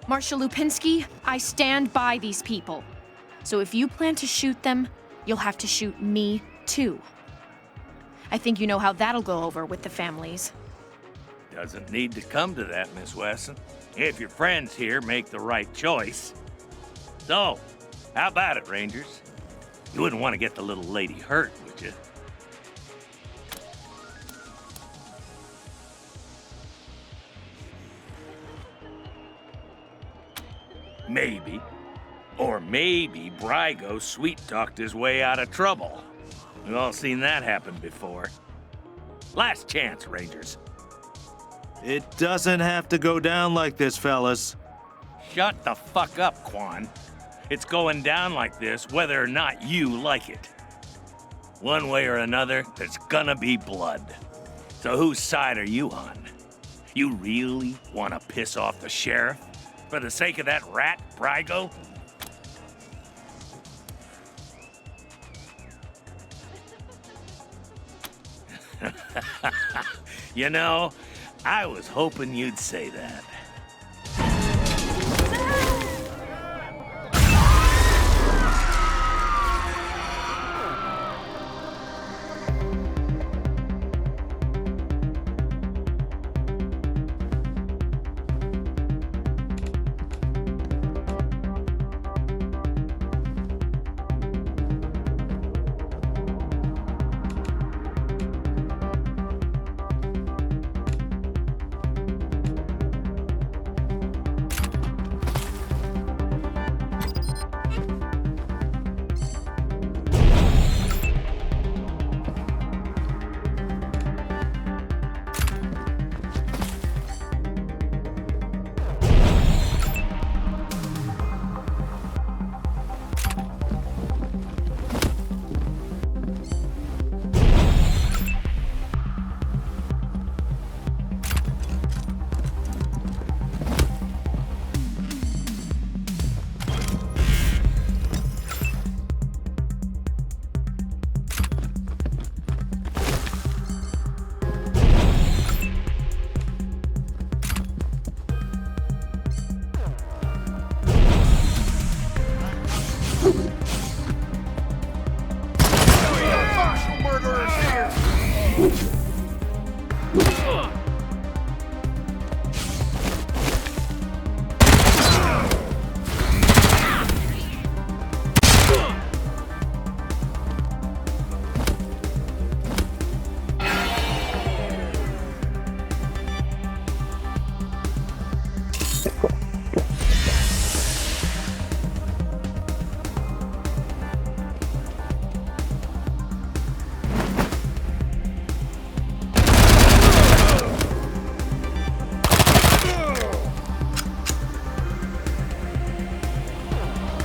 Marshal Lupinski, I stand by these people. So if you plan to shoot them, you'll have to shoot me, too. I think you know how that'll go over with the families. Doesn't need to come to that, Miss Wesson. If your friends here make the right choice. So, how about it, Rangers? You wouldn't want to get the little lady hurt, would you? Maybe. Or maybe Brygo sweet-talked his way out of trouble. We've all seen that happen before. Last chance, Rangers. It doesn't have to go down like this, fellas. Shut the fuck up, Quan. It's going down like this whether or not you like it. One way or another, there's gonna be blood. So whose side are you on? You really want to piss off the sheriff? For the sake of that rat, Brygo? You know, I was hoping you'd say that.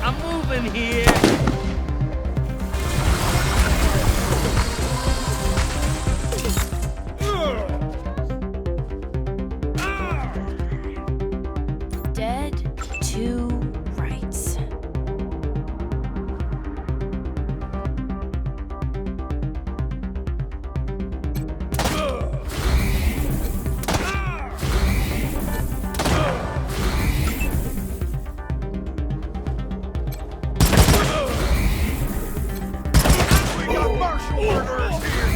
I'm moving here. Dead to rights. We got martial murderers here!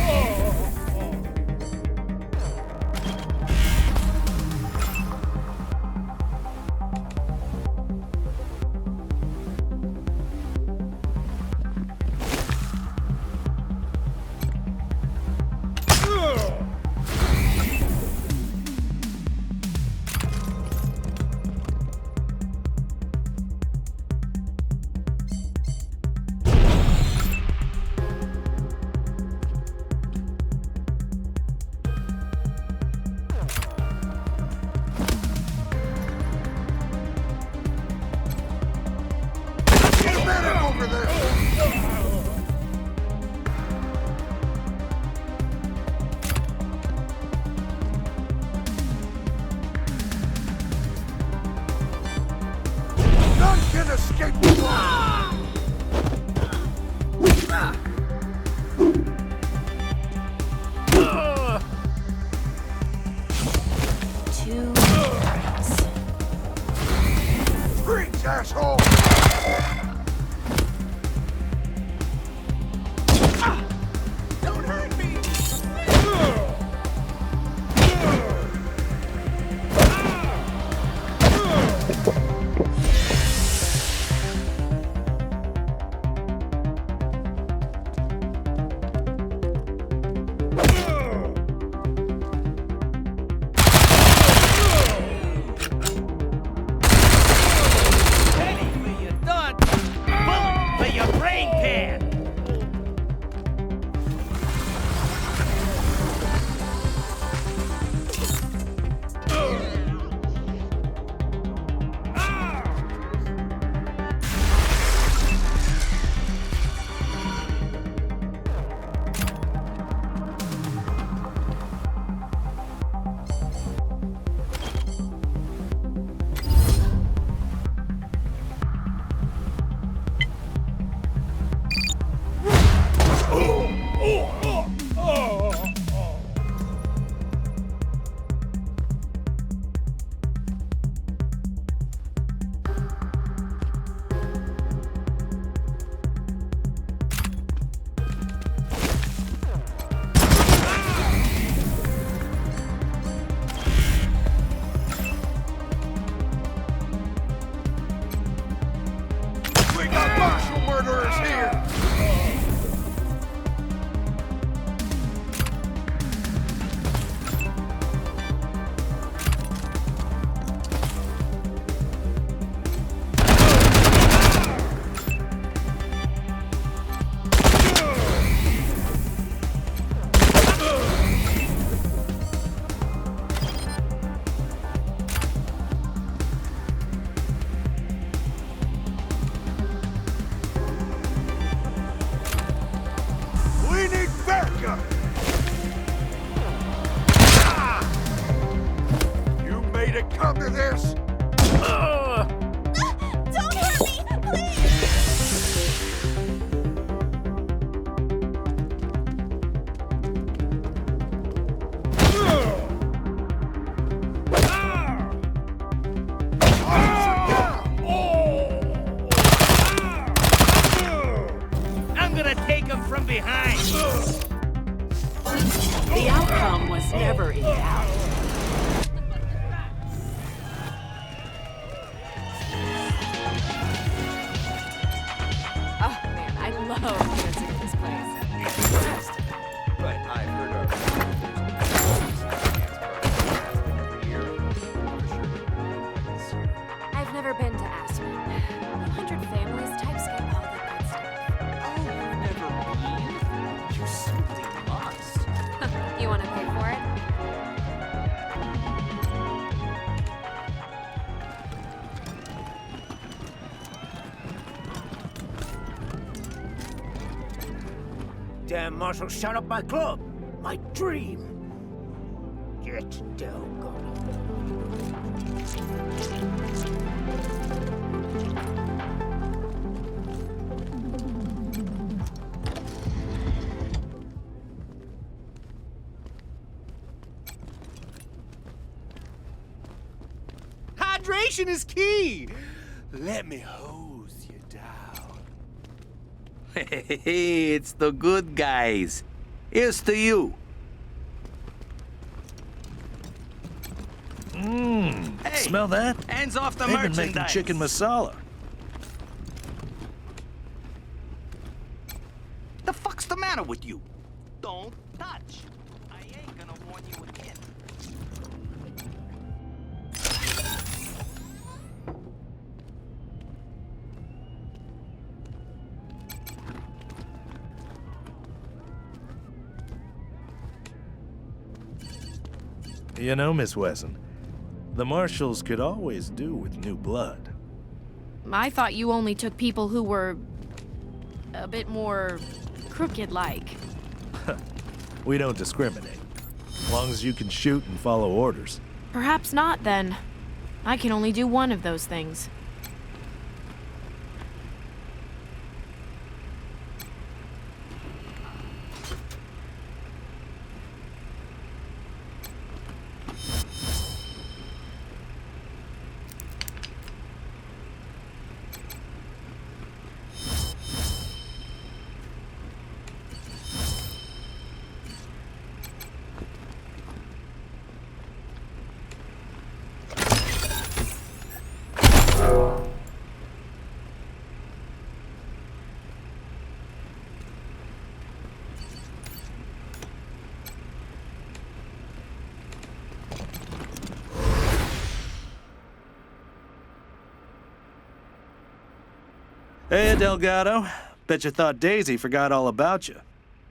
Get better over there! None can escape To rights. Freaks, asshole! Don't hurt me! We got martial murderers here! We need backup! You made it come to this? Don't hurt me, please! I'm gonna take him from behind. The outcome was never in doubt. Oh man, I love dancing in this place. But I've heard of every year. For sure. never been to Aspen. 100 families, typescape, all that good stuff. Oh, you've never been? You simply must. You want to pay for it? Damn Marshall shot up my club. My dream. Get doggone. Hydration is key. Let me hose you down. Hey, it's the good guys. Here's to you. Hey, Smell that? hands off the They've been merchandise. making chicken masala. The fuck's the matter with you? Don't touch. I ain't gonna warn you again. You know, Miss Wesson, the Marshals could always do with new blood. I thought you only took people who were a bit more crooked-like. We don't discriminate. As long as you can shoot and follow orders. Perhaps not, then. I can only do one of those things. Hey, Delgado. Bet you thought Daisy forgot all about you.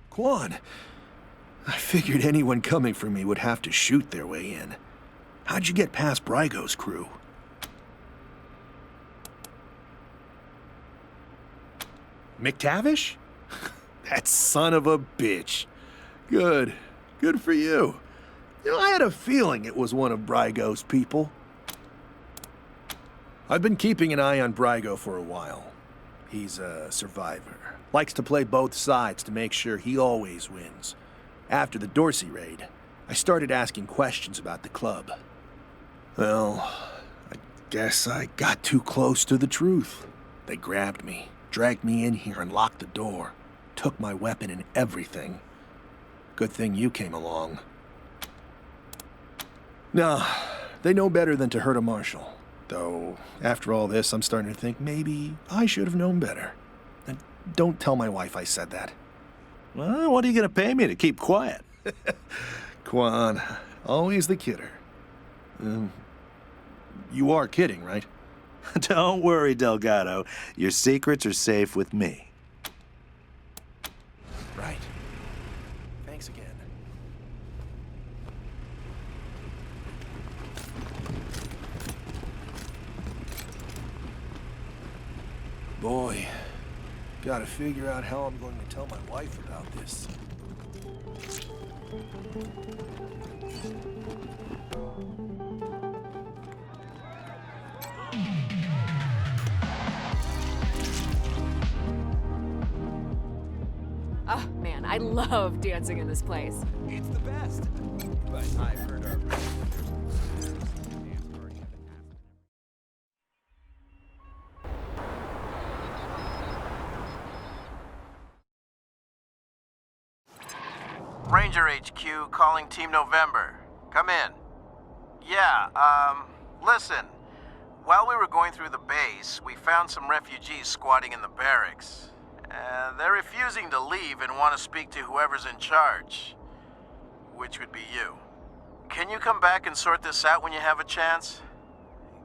Quan, I figured anyone coming for me would have to shoot their way in. How'd you get past Brygo's crew? McTavish? That son of a bitch. Good. Good for you. You know, I had a feeling it was one of Brygo's people. I've been keeping an eye on Brygo for a while. He's a survivor. Likes to play both sides to make sure he always wins. After the Dorsey raid, I started asking questions about the club. Well, I guess I got too close to the truth. They grabbed me, dragged me in here and locked the door. Took my weapon and everything. Good thing you came along. No, they know better than to hurt a marshal. Though, after all this, I'm starting to think maybe I should have known better. And don't tell my wife I said that. Well, what are you going to pay me to keep quiet? Quan, always the kidder. You are kidding, right? Don't worry, Delgado. Your secrets are safe with me. Right. Thanks again. Boy, gotta figure out how I'm going to tell my wife about this. Oh, man, I love dancing in this place. It's the best. But I've heard of Ranger HQ calling Team November. Come in. Yeah, listen. While we were going through the base, we found some refugees squatting in the barracks. They're refusing to leave and want to speak to whoever's in charge, which would be you. Can you come back and sort this out when you have a chance?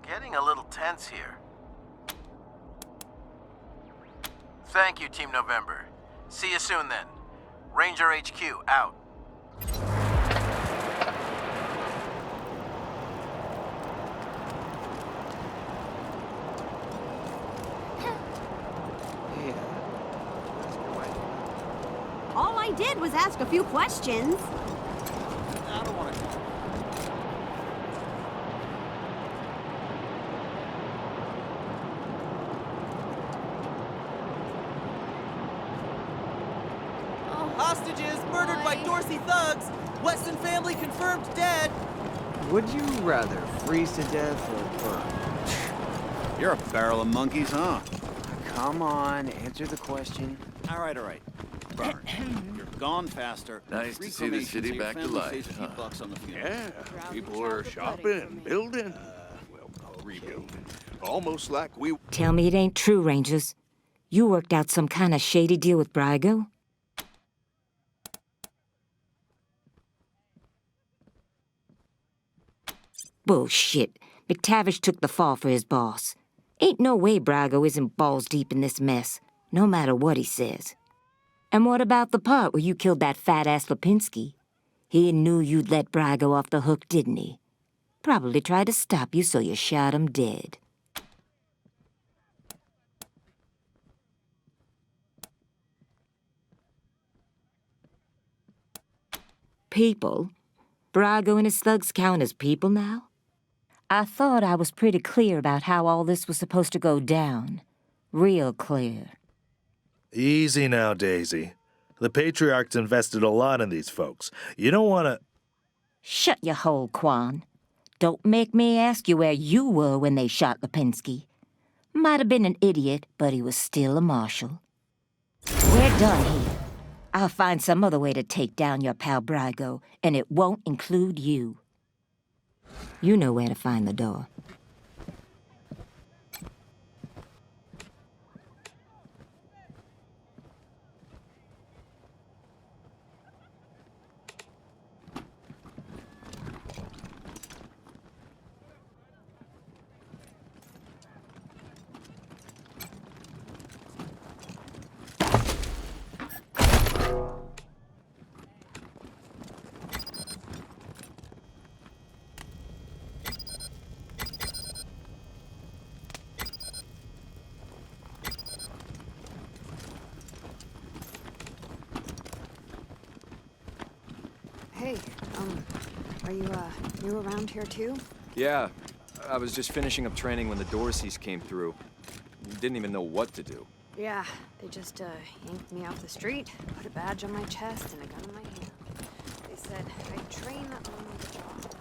getting a little tense here. Thank you, Team November. See you soon then. Ranger HQ out. All I did was ask a few questions. I don't want to talk. Hostages murdered by Dorsey thugs. Weston family confirmed dead. Would you rather freeze to death or burn? You're a barrel of monkeys, huh? Come on, answer the question. All right. Burn. You're gone faster. Nice to see the city back to life, huh? On the Yeah, people were shopping, building, rebuilding. Almost like we... Tell me it ain't true, Rangers. You worked out some kind of shady deal with Brygo? Bullshit. McTavish took the fall for his boss. Ain't no way Brygo isn't balls deep in this mess, no matter what he says. And what about the part where you killed that fat-ass Lipinski? He knew you'd let Brygo off the hook, didn't he? Probably tried to stop you, so you shot him dead. People? Brygo and his thugs count as people now? I thought I was pretty clear about how all this was supposed to go down. Real clear. Easy now, Daisy. The Patriarch's invested a lot in these folks. You don't want to... Shut your hole, Quan. Don't make me ask you where you were when they shot Lipinski. Might have been an idiot, but he was still a marshal. We're done here. I'll find some other way to take down your pal Brygo, and it won't include you. You know where to find the door. Hey, are you, new around here too? Yeah, I was just finishing up training when the Dorseys came through. Didn't even know what to do. Yeah, they just, yanked me off the street, put a badge on my chest and a gun in my hand. They said I'd train on the job.